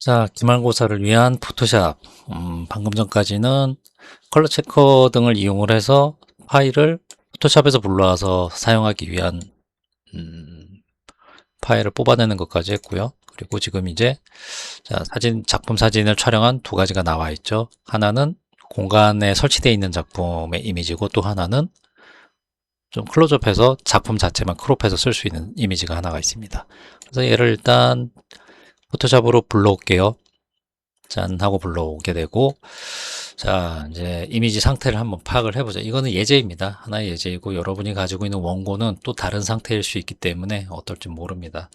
자, 기말고사를 위한 포토샵. 방금 전까지는 컬러 체커 등을 이용을 해서 파일을 포토샵에서 불러와서 사용하기 위한 음, 파일을 뽑아내는 것까지 했고요. 그리고 지금 이제 자, 작품 사진을 촬영한 두 가지가 나와 있죠. 하나는 공간에 설치되어 있는 작품의 이미지고, 또 하나는 좀 클로즈업해서 작품 자체만 크롭해서 쓸 수 있는 이미지가 하나가 있습니다. 그래서 얘를 일단 포토샵으로 불러올게요. 짠 하고 불러오게 되고, 자, 이제 이미지 상태를 한번 파악을 해보자. 이거는 예제입니다. 하나의 예제이고, 여러분이 가지고 있는 원고는 또 다른 상태일 수 있기 때문에 어떨지 모릅니다.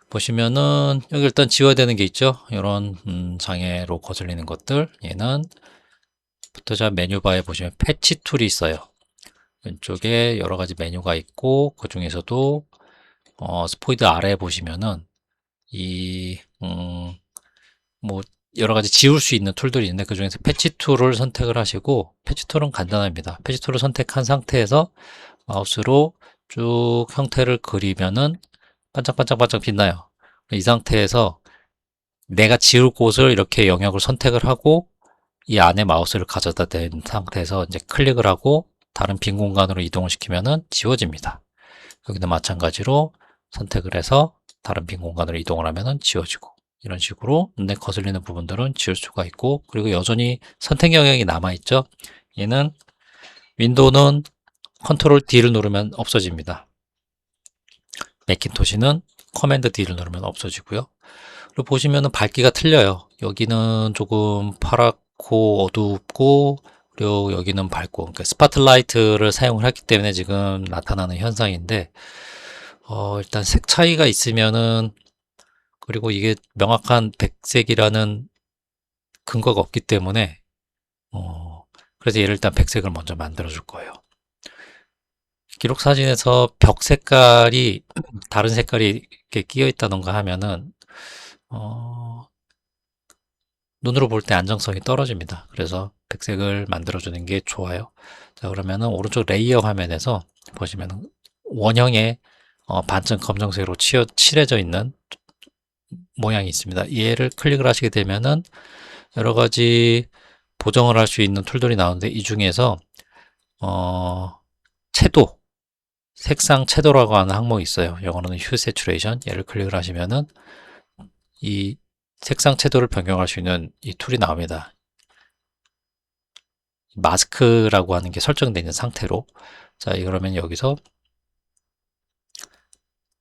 보시면은 여기 일단 지워야 되는 게 있죠. 이런 장애로 거슬리는 것들. 얘는 포토샵 메뉴바에 보시면 패치 툴이 있어요. 왼쪽에 여러 가지 메뉴가 있고, 그 중에서도 스포이드 아래에 보시면은 뭐 여러 가지 지울 수 있는 툴들이 있는데, 그 중에서 패치 툴을 선택을 하시고, 패치 툴은 간단합니다. 패치 툴을 선택한 상태에서 마우스로 쭉 형태를 그리면은 반짝반짝반짝 빛나요. 이 상태에서 내가 지울 곳을 이렇게 영역을 선택을 하고, 이 안에 마우스를 가져다 댄 상태에서 이제 클릭을 하고 다른 빈 공간으로 이동을 시키면은 지워집니다. 여기도 마찬가지로 선택을 해서 다른 빈 공간으로 이동을 하면은 지워지고, 이런 식으로 눈에 거슬리는 부분들은 지울 수가 있고, 그리고 여전히 선택 영역이 남아있죠. 얘는 윈도우는 컨트롤 D를 누르면 없어집니다. 매cin토시는 커맨드 D를 누르면 없어지고요. 그리고 보시면은 밝기가 틀려요. 여기는 조금 파랗고 어둡고, 그리고 여기는 밝고, 그러니까 스파트라이트를 사용을 했기 때문에 지금 나타나는 현상인데, 일단 색 차이가 있으면은, 그리고 이게 명확한 백색이라는 근거가 없기 때문에, 그래서 얘를 일단 백색을 먼저 만들어 줄 거예요. 기록 사진에서 벽 색깔이 다른 색깔이 이렇게 끼어 있다던가 하면은, 눈으로 볼 때 안정성이 떨어집니다. 그래서 백색을 만들어 주는 게 좋아요. 자, 그러면은 오른쪽 레이어 화면에서 보시면은 원형의 반쯤 검정색으로 칠해져 있는 모양이 있습니다. 얘를 클릭을 하시게 되면은 여러 가지 보정을 할 수 있는 툴들이 나오는데, 이 중에서 채도, 색상 채도라고 하는 항목이 있어요. 영어로는 휴 세츄레이션. 얘를 클릭을 하시면은 이 색상 채도를 변경할 수 있는 이 툴이 나옵니다. 마스크라고 하는 게 설정되어 있는 상태로. 자, 그러면 여기서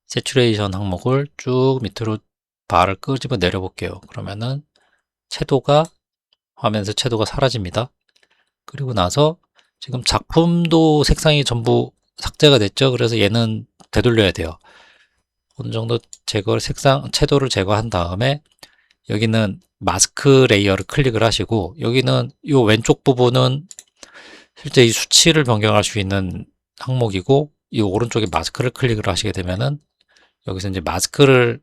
세츄레이션 항목을 쭉 밑으로 바를 끄집어 내려 볼게요. 그러면은 채도가, 화면에서 채도가 사라집니다. 그리고 나서 지금 작품도 색상이 전부 삭제가 됐죠. 그래서 얘는 되돌려야 돼요. 어느 정도 채도를 제거한 다음에 여기는 마스크 레이어를 클릭을 하시고, 여기는 이 왼쪽 부분은 실제 이 수치를 변경할 수 있는 항목이고, 이 오른쪽에 마스크를 클릭을 하시게 되면은 여기서 이제 마스크를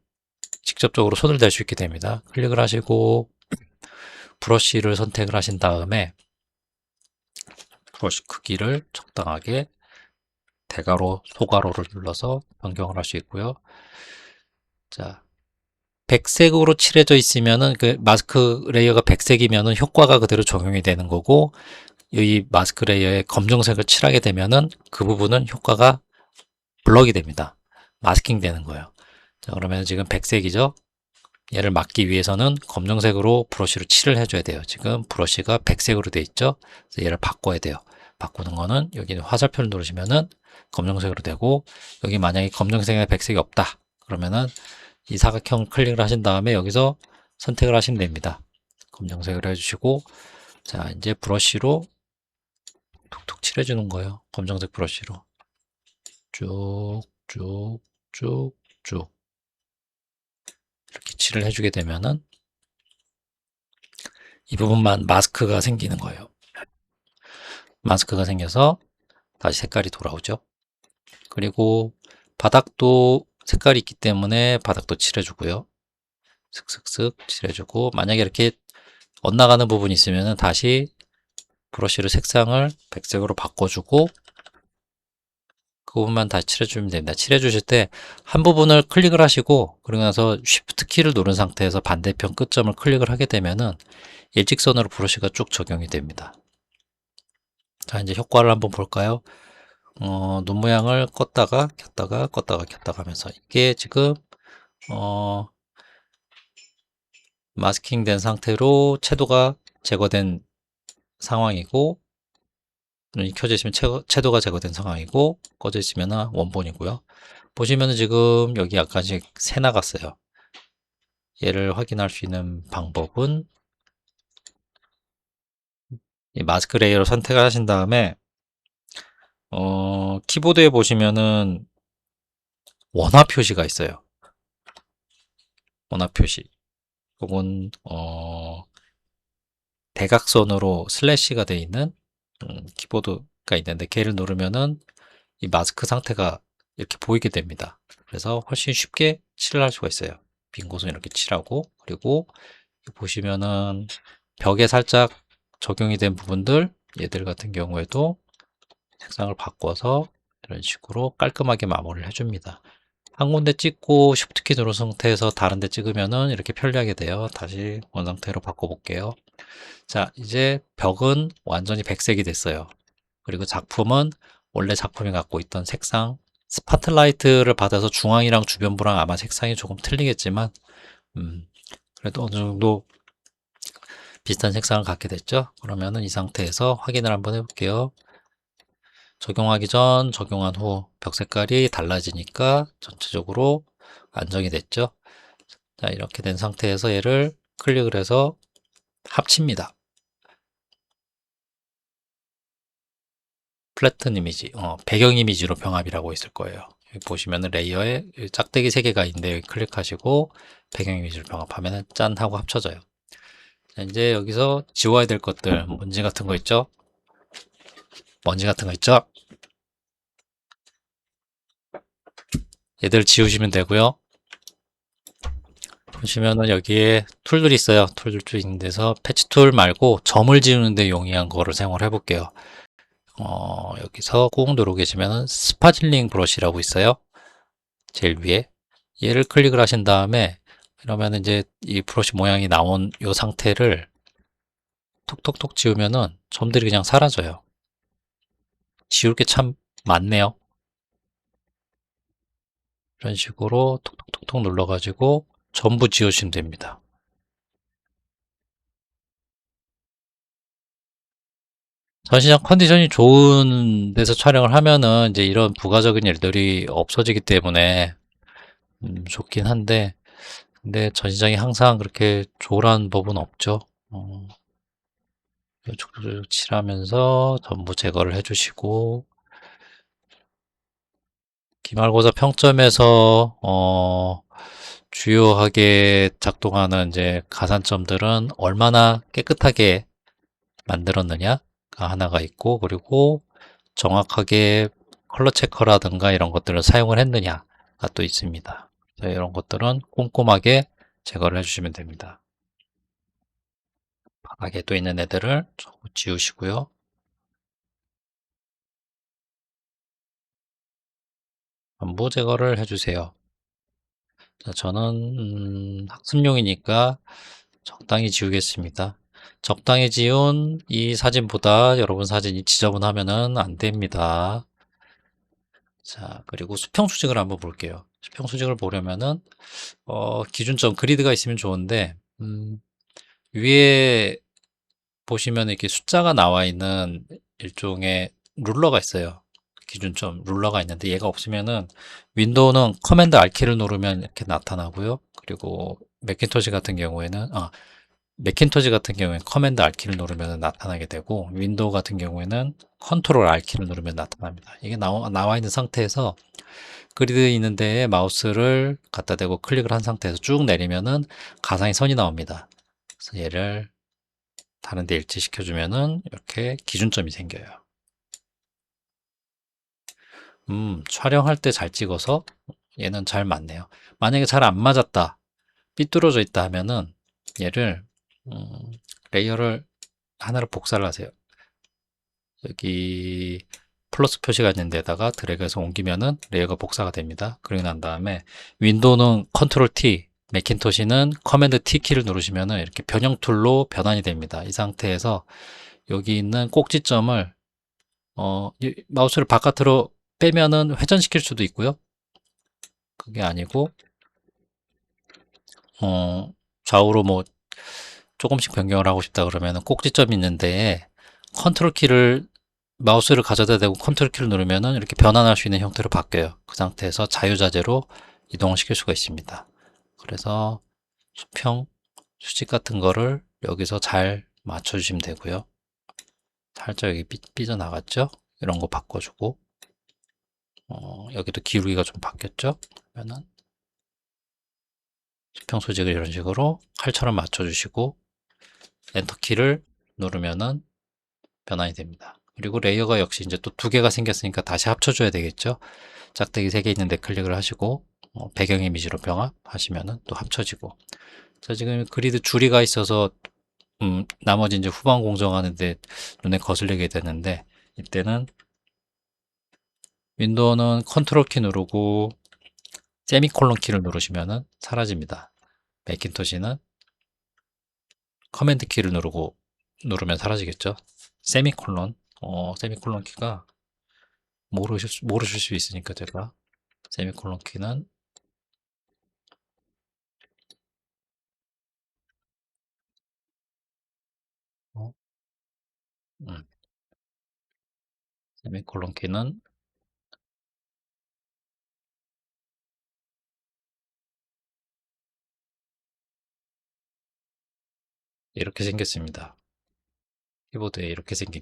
직접적으로 손을 댈 수 있게 됩니다. 클릭을 하시고 브러쉬를 선택을 하신 다음에 브러쉬 크기를 적당하게 대괄호, 소괄호를 눌러서 변경을 할 수 있고요. 자, 백색으로 칠해져 있으면은 그 마스크 레이어가 백색이면은 효과가 그대로 적용이 되는 거고, 이 마스크 레이어에 검정색을 칠하게 되면은 그 부분은 효과가 블럭이 됩니다. 마스킹 되는 거예요. 자, 그러면 지금 백색이죠? 얘를 막기 위해서는 검정색으로 브러쉬로 칠을 해줘야 돼요. 지금 브러쉬가 백색으로 돼 있죠? 그래서 얘를 바꿔야 돼요. 바꾸는 거는 여기 화살표를 누르시면은 검정색으로 되고, 여기 만약에 검정색이나 백색이 없다 그러면은 이 사각형 클릭을 하신 다음에 여기서 선택을 하시면 됩니다. 검정색으로 해주시고, 자, 이제 브러쉬로 툭툭 칠해주는 거예요. 검정색 브러쉬로 쭉쭉쭉쭉 이렇게 칠을 해주게 되면은 이 부분만 마스크가 생기는 거예요. 마스크가 생겨서 다시 색깔이 돌아오죠. 그리고 바닥도 색깔이 있기 때문에 바닥도 칠해주고요. 슥슥슥 칠해주고, 만약에 이렇게 엇나가는 부분이 있으면 다시 브러쉬를 색상을 백색으로 바꿔주고, 그 부분만 다시 칠해주면 됩니다. 칠해주실 때 한 부분을 클릭을 하시고 그러고 나서 Shift 키를 누른 상태에서 반대편 끝점을 클릭을 하게 되면은 일직선으로 브러쉬가 쭉 적용이 됩니다. 자, 이제 효과를 한번 볼까요? 눈 모양을 껐다가 켰다가 껐다가 켰다가 하면서 이게 지금 마스킹 된 상태로 채도가 제거된 상황이고, 눈이 켜져 있으면 채도가 제거된 상황이고, 꺼져 있으면 원본이고요. 보시면은 지금 여기 약간씩 새 나갔어요. 얘를 확인할 수 있는 방법은 이 마스크 레이어를 선택하신 다음에 키보드에 보시면은 원화 표시가 있어요. 원화 표시 혹은 대각선으로 슬래시가 되어 있는 키보드가 있는데 걔를 누르면은 이 마스크 상태가 이렇게 보이게 됩니다. 그래서 훨씬 쉽게 칠을 할 수가 있어요. 빈 곳은 이렇게 칠하고, 그리고 보시면은 벽에 살짝 적용이 된 부분들, 얘들 같은 경우에도 색상을 바꿔서 이런 식으로 깔끔하게 마무리를 해줍니다. 한 군데 찍고 Shift 키 누른 상태에서 다른 데 찍으면은 이렇게 편리하게 돼요. 다시 원상태로 바꿔볼게요. 자, 이제 벽은 완전히 백색이 됐어요. 그리고 작품은 원래 작품이 갖고 있던 색상, 스파트라이트를 받아서 중앙이랑 주변부랑 아마 색상이 조금 틀리겠지만 그래도 어느 정도 비슷한 색상을 갖게 됐죠. 그러면은 이 상태에서 확인을 한번 해볼게요. 적용하기 전, 적용한 후 벽 색깔이 달라지니까 전체적으로 안정이 됐죠. 자, 이렇게 된 상태에서 얘를 클릭을 해서 합칩니다. 플래튼 이미지, 배경 이미지로 병합이라고 있을 거예요. 여기 보시면은 레이어에 짝대기 3개가 있는데 여기 클릭하시고 배경 이미지를 병합하면은 짠 하고 합쳐져요. 자, 이제 여기서 지워야 될 것들, 먼지 같은 거 있죠? 먼지 같은 거 있죠? 얘들 지우시면 되고요. 보시면은 여기에 툴들이 있어요. 툴들 있는 데서 패치 툴 말고 점을 지우는 데 용이한 거를 사용을 해볼게요. 여기서 꾹 누르고 계시면은 스파질링 브러쉬라고 있어요. 제일 위에. 얘를 클릭을 하신 다음에 그러면 이제 이 브러쉬 모양이 나온 이 상태를 톡톡톡 지우면은 점들이 그냥 사라져요. 지울 게 참 많네요. 이런 식으로 톡톡톡톡 눌러가지고 전부 지우시면 됩니다. 전시장 컨디션이 좋은 데서 촬영을 하면은 이제 이런 부가적인 일들이 없어지기 때문에 좋긴 한데, 근데 전시장이 항상 그렇게 좋으라는 법은 없죠. 촉촉 칠하면서 전부 제거를 해주시고, 기말고사 평점에서 주요하게 작동하는 이제 가산점들은 얼마나 깨끗하게 만들었느냐가 하나가 있고, 그리고 정확하게 컬러 체커라든가 이런 것들을 사용을 했느냐가 또 있습니다. 이런 것들은 꼼꼼하게 제거를 해주시면 됩니다. 바닥에 또 있는 애들을 전부 지우시고요. 전부 제거를 해주세요. 자, 저는 학습용이니까 적당히 지우겠습니다. 적당히 지운 이 사진보다 여러분 사진이 지저분하면은 안 됩니다. 자, 그리고 수평 수직을 한번 볼게요. 수평 수직을 보려면은 기준점 그리드가 있으면 좋은데 위에 보시면 이렇게 숫자가 나와 있는 일종의 룰러가 있어요. 기준점 룰러가 있는데 얘가 없으면은 윈도우는 커맨드 R키를 누르면 이렇게 나타나고요. 그리고 매cin토시 같은 경우에는 커맨드 R키를 누르면 나타나게 되고 윈도우 같은 경우에는 컨트롤 R키를 누르면 나타납니다. 이게 나와 있는 상태에서 그리드 있는 데에 마우스를 갖다 대고 클릭을 한 상태에서 쭉 내리면은 가상의 선이 나옵니다. 그래서 얘를 다른 데 일치시켜 주면은 이렇게 기준점이 생겨요. 촬영할 때 잘 찍어서 얘는 잘 맞네요. 만약에 잘 안 맞았다, 삐뚤어져 있다 하면은 얘를 레이어를 하나를 복사를 하세요. 여기 플러스 표시가 있는 데다가 드래그해서 옮기면은 레이어가 복사가 됩니다. 그리고 난 다음에 윈도우는 컨트롤 T, 매킨토시는 커맨드 T 키를 누르시면은 이렇게 변형 툴로 변환이 됩니다. 이 상태에서 여기 있는 꼭지점을 마우스를 바깥으로 빼면은 회전시킬 수도 있고요. 그게 아니고 좌우로 뭐 조금씩 변경을 하고 싶다 그러면은 꼭지점이 있는데 컨트롤 키를 마우스를 가져다 대고 컨트롤 키를 누르면은 이렇게 변환할 수 있는 형태로 바뀌어요. 그 상태에서 자유자재로 이동을 시킬 수가 있습니다. 그래서 수평, 수직 같은 거를 여기서 잘 맞춰주시면 되고요. 살짝 여기 삐져나갔죠? 이런 거 바꿔주고 여기도 기울기가 좀 바뀌었죠? 그러면은 수평 수직을 이런 식으로 칼처럼 맞춰주시고 엔터키를 누르면은 변환이 됩니다. 그리고 레이어가 역시 이제 또 두 개가 생겼으니까 다시 합쳐줘야 되겠죠. 짝대기 3개 있는데 클릭을 하시고 배경 이미지로 병합하시면은 또 합쳐지고. 자, 지금 그리드 줄이가 있어서 나머지 이제 후방 공정하는데 눈에 거슬리게 되는데 이때는 윈도우는 컨트롤 키 누르고 세미콜론 키를 누르시면은 사라집니다. 매킨토시는 커맨드 키를 누르면 사라지겠죠. 세미콜론 세미콜론 키가 모르실 수 있으니까 제가 세미콜론 키는 어, 음, 세미콜론 키는 이렇게 생겼습니다. 키보드에 이렇게 생긴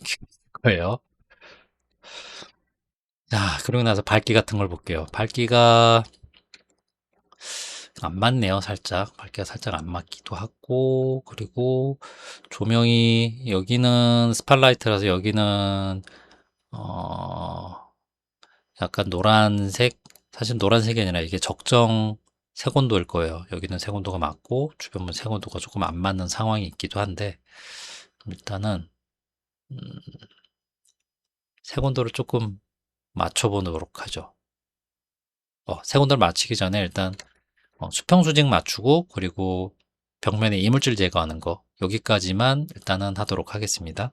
거예요. 자, 그리고 나서 밝기 같은 걸 볼게요. 밝기가 안 맞네요, 살짝. 밝기가 살짝 안 맞기도 하고, 그리고 조명이, 여기는 스팟라이트라서 여기는, 어, 약간 노란색, 사실 노란색이 아니라 이게 적정 색온도일 거예요. 여기는 색온도가 맞고, 주변은 색온도가 조금 안 맞는 상황이 있기도 한데, 일단은, 음, 색온도를 조금 맞춰보도록 하죠. 색온도를 맞추기 전에 일단 수평 수직 맞추고 그리고 벽면에 이물질 제거하는 거 여기까지만 일단은 하도록 하겠습니다.